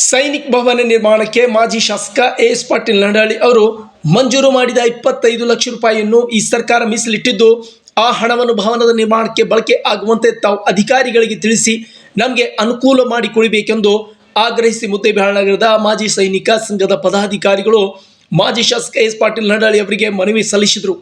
ಸೈನಿಕ್ ಭವನ ನಿರ್ಮಾಣಕ್ಕೆ ಮಾಜಿ ಶಾಸಕ ಎಸ್ ಪಾಟೀಲ್ ನಡಹಳ್ಳಿ ಅವರು ಮಂಜೂರು ಮಾಡಿದ 25 ಲಕ್ಷ ರೂಪಾಯಿಯನ್ನು ಈ ಸರ್ಕಾರ ಮೀಸಲಿಟ್ಟಿದ್ದು, ಆ ಹಣವನ್ನು ಭವನದ ನಿರ್ಮಾಣಕ್ಕೆ ಬಳಕೆ ಆಗುವಂತೆ ತಾವು ಅಧಿಕಾರಿಗಳಿಗೆ ತಿಳಿಸಿ ನಮಗೆ ಅನುಕೂಲ ಮಾಡಿಕೊಡಬೇಕೆಂದು ಆಗ್ರಹಿಸಿ ಮುದ್ದೇಬಿಹಾಳ ನಗರದ ಮಾಜಿ ಸೈನಿಕ ಸಂಘದ ಪದಾಧಿಕಾರಿಗಳು ಮಾಜಿ ಶಾಸಕ ಎಸ್ ಪಾಟೀಲ್ ನಡಹಳ್ಳಿ ಅವರಿಗೆ ಮನವಿ ಸಲ್ಲಿಸಿದರು.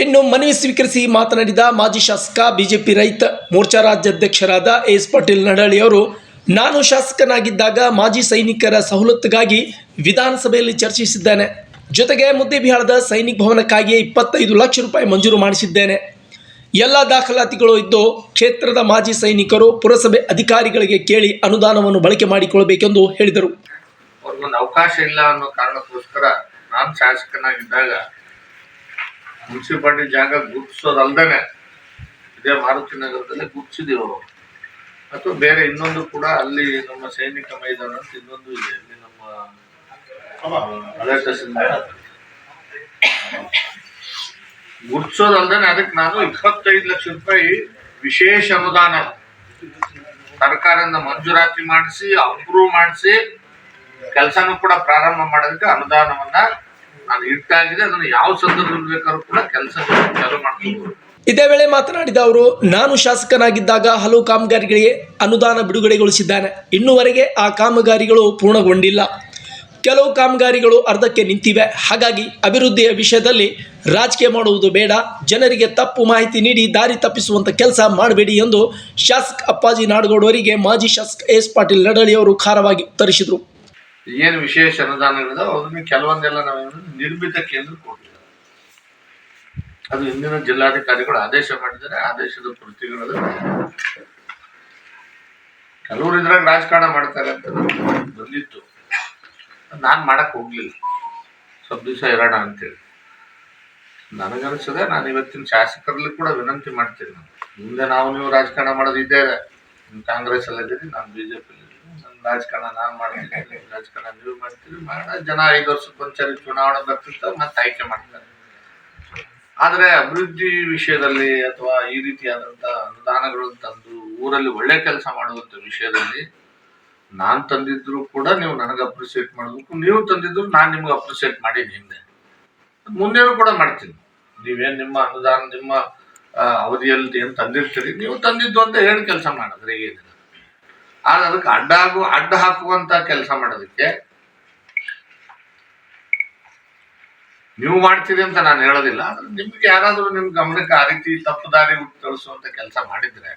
ಇನ್ನು ಮನವಿ ಸ್ವೀಕರಿಸಿ ಮಾತನಾಡಿದ ಮಾಜಿ ಶಾಸಕ ಬಿಜೆಪಿ ರೈತ ಮೋರ್ಚಾ ರಾಜ್ಯಾಧ್ಯಕ್ಷರಾದ ಎಸ್ ಪಾಟೀಲ್ ನಡಹಳ್ಳಿ ಅವರು, ನಾನು ಶಾಸಕನಾಗಿದ್ದಾಗ ಮಾಜಿ ಸೈನಿಕರ ಸವಲತ್ತುಗಾಗಿ ವಿಧಾನಸಭೆಯಲ್ಲಿ ಚರ್ಚಿಸಿದ್ದೇನೆ. ಜೊತೆಗೆ ಮುದ್ದೇಬಿಹಾಳದ ಸೈನಿಕ ಭವನಕ್ಕಾಗಿ 25 ಲಕ್ಷ ರೂಪಾಯಿ ಮಂಜೂರು ಮಾಡಿಸಿದ್ದೇನೆ. ಎಲ್ಲ ದಾಖಲಾತಿಗಳು ಇದ್ದು ಕ್ಷೇತ್ರದ ಮಾಜಿ ಸೈನಿಕರು ಪುರಸಭೆ ಅಧಿಕಾರಿಗಳಿಗೆ ಕೇಳಿ ಅನುದಾನವನ್ನು ಬಳಕೆ ಮಾಡಿಕೊಳ್ಳಬೇಕೆಂದು ಹೇಳಿದರು. ಅವ್ರಿಗೊಂದು ಅವಕಾಶ ಇಲ್ಲ ಅನ್ನೋ ಕಾರಣಕ್ಕೋಸ್ಕರ ನಾನು ಶಾಸಕನಾಗಿದ್ದಾಗ ಮುನ್ಸಿಪಾಲಿಟಿ ಜಾಗ ಗುರುತಿಸೋದಲ್ದೇನೆ ಇದೇ ಮಾರುತಿ ನಗರದಲ್ಲಿ ಗುರುತಿಸಿದೀವಿ ಅವರು. ಅಥವಾ ಬೇರೆ ಇನ್ನೊಂದು ಕೂಡ ಅಲ್ಲಿ ನಮ್ಮ ಸೈನಿಕ ಮೈದಾನ ಅಂತ ಇನ್ನೊಂದು ಇದೆ, ಅಲ್ಲಿ ನಮ್ಮ ಹಳೆ ತಹಸೀಲ್ದಾರ್ ಗುರುತಿಸೋದಲ್ದೇನೆ ಅದಕ್ಕೆ ನಾನು 25 ಲಕ್ಷ ರೂಪಾಯಿ ವಿಶೇಷ ಅನುದಾನ ಸರ್ಕಾರದಿಂದ ಮಂಜೂರಾತಿ ಮಾಡಿಸಿ ಅಪ್ರೂವ್ ಮಾಡಿಸಿ ಕೆಲಸನೂ ಕೂಡ ಪ್ರಾರಂಭ ಮಾಡೋದಕ್ಕೆ ಅನುದಾನವನ್ನ ನಾನು ಇಟ್ಟಾಗಿದೆ. ಅದನ್ನು ಯಾವ ಸಂದರ್ಭದಲ್ಲಿ ಬೇಕಾದ್ರೂ ಕೂಡ ಕೆಲಸ ಚಾಲೂ ಮಾಡ್ತೀವಿ. ಇದೇ ವೇಳೆ ಮಾತನಾಡಿದ ಅವರು, ನಾನು ಶಾಸಕನಾಗಿದ್ದಾಗ ಹಲವು ಕಾಮಗಾರಿಗಳಿಗೆ ಅನುದಾನ ಬಿಡುಗಡೆಗೊಳಿಸಿದ್ದಾನೆ. ಇನ್ನೂವರೆಗೆ ಆ ಕಾಮಗಾರಿಗಳು ಪೂರ್ಣಗೊಂಡಿಲ್ಲ. ಕೆಲವು ಕಾಮಗಾರಿಗಳು ಅರ್ಧಕ್ಕೆ ನಿಂತಿವೆ. ಹಾಗಾಗಿ ಅಭಿವೃದ್ಧಿಯ ವಿಷಯದಲ್ಲಿ ರಾಜಕೀಯ ಮಾಡುವುದು ಬೇಡ, ಜನರಿಗೆ ತಪ್ಪು ಮಾಹಿತಿ ನೀಡಿ ದಾರಿ ತಪ್ಪಿಸುವಂಥ ಕೆಲಸ ಮಾಡಬೇಡಿ ಎಂದು ಶಾಸಕ ಅಪ್ಪಾಜಿ ನಾಡಗೌಡ ಅವರಿಗೆ ಮಾಜಿ ಶಾಸಕ ಎಸ್ ಪಾಟೀಲ್ ನಡಹಳ್ಳಿ ಅವರು ಖಾರವಾಗಿ ಉತ್ತರಿಸಿದರು. ಏನು ವಿಶೇಷ ಅನುದಾನಗಳಿದಾವೆ ಅದನ್ನ ಕೆಲವೊಂದೆಲ್ಲ ನಾವು ನಿರ್ಮಿತ ಕೇಂದ್ರ ಕೊಟ್ಟಿಲ್ಲ. ಅದು ಹಿಂದಿನ ಜಿಲ್ಲಾಧಿಕಾರಿಗಳು ಆದೇಶ ಮಾಡಿದರೆ ಆದೇಶದ ಪ್ರತಿಗಳು ಕೆಲವರು ಇದ್ರಾಗ ರಾಜಕಾರಣ ಮಾಡ್ತಾರೆ ಅಂತ ಬಂದಿತ್ತು. ನಾನು ಮಾಡಕ್ ಹೋಗ್ಲಿಲ್ಲ, ಸ್ವಲ್ಪ ದಿವಸ ಇರೋಣ ಅಂತೇಳಿ. ನನಗನ್ಸದೆ ನಾನು ಇವತ್ತಿನ ಶಾಸಕರಲ್ಲಿ ಕೂಡ ವಿನಂತಿ ಮಾಡ್ತೀನಿ, ನಾನು ಮುಂದೆ ನೀವು ರಾಜಕಾರಣ ಮಾಡೋದು ಇದ್ದೇವೆ. ಕಾಂಗ್ರೆಸ್ ಅಲ್ಲಿ ಇದ್ದೀರಿ, ನಾನು ಬಿಜೆಪಿ ನನ್ನ ರಾಜಕಾರಣ ನಾನು ಮಾಡ್ತೀನಿ, ರಾಜಕಾರಣ ನೀವು ಮಾಡ್ತೀರಿ, ಮಾಡ ಜನ 5 ವರ್ಷಕ್ಕೊಂದ್ಸರಿ ಚುನಾವಣೆ ಬರ್ತಿರ್ತಾರೆ, ಮತ್ತೆ ಆಯ್ಕೆ ಮಾಡ್ತಾರೆ. ಆದ್ರೆ ಅಭಿವೃದ್ಧಿ ವಿಷಯದಲ್ಲಿ ಅಥವಾ ಈ ರೀತಿಯಾದಂತ ಅನುದಾನಗಳನ್ನು ತಂದು ಊರಲ್ಲಿ ಒಳ್ಳೆ ಕೆಲಸ ಮಾಡುವಂತ ವಿಷಯದಲ್ಲಿ ನಾನ್ ತಂದಿದ್ರು ಕೂಡ ನೀವು ನನಗೆ ಅಪ್ರಿಸಿಯೇಟ್ ಮಾಡಬೇಕು, ನೀವು ತಂದಿದ್ರು ನಾನು ನಿಮ್ಗೆ ಅಪ್ರಿಸಿಯೇಟ್ ಮಾಡೀನಿ. ಹಿಂದೆ ಮುಂದೇನು ಕೂಡ ಮಾಡ್ತೀನಿ. ನೀವೇನ್ ನಿಮ್ಮ ಅನುದಾನ ನಿಮ್ಮ ಅವಧಿಯಲ್ಲಿ ಏನ್ ತಂದಿರ್ತೀರಿ, ನೀವು ತಂದಿದ್ದು ಅಂತ ಹೇಳಿ ಕೆಲಸ ಮಾಡಿದ್ರೆ ಏನಿಲ್ಲ. ಆದ್ರೆ ಅದಕ್ಕೆ ಅಡ್ಡ ಹಾಕುವಂತ ಕೆಲಸ ಮಾಡೋದಕ್ಕೆ ನೀವು ಮಾಡ್ತೀರಿ ಅಂತ ನಾನು ಹೇಳೋದಿಲ್ಲ. ಆದ್ರೆ ನಿಮ್ಗೆ ಯಾರಾದ್ರೂ ನಿಮ್ ಗಮನಕ್ಕೆ ಆ ರೀತಿ ತಪ್ಪು ದಾರಿ ತಳಿಸುವಂತ ಕೆಲಸ ಮಾಡಿದ್ರೆ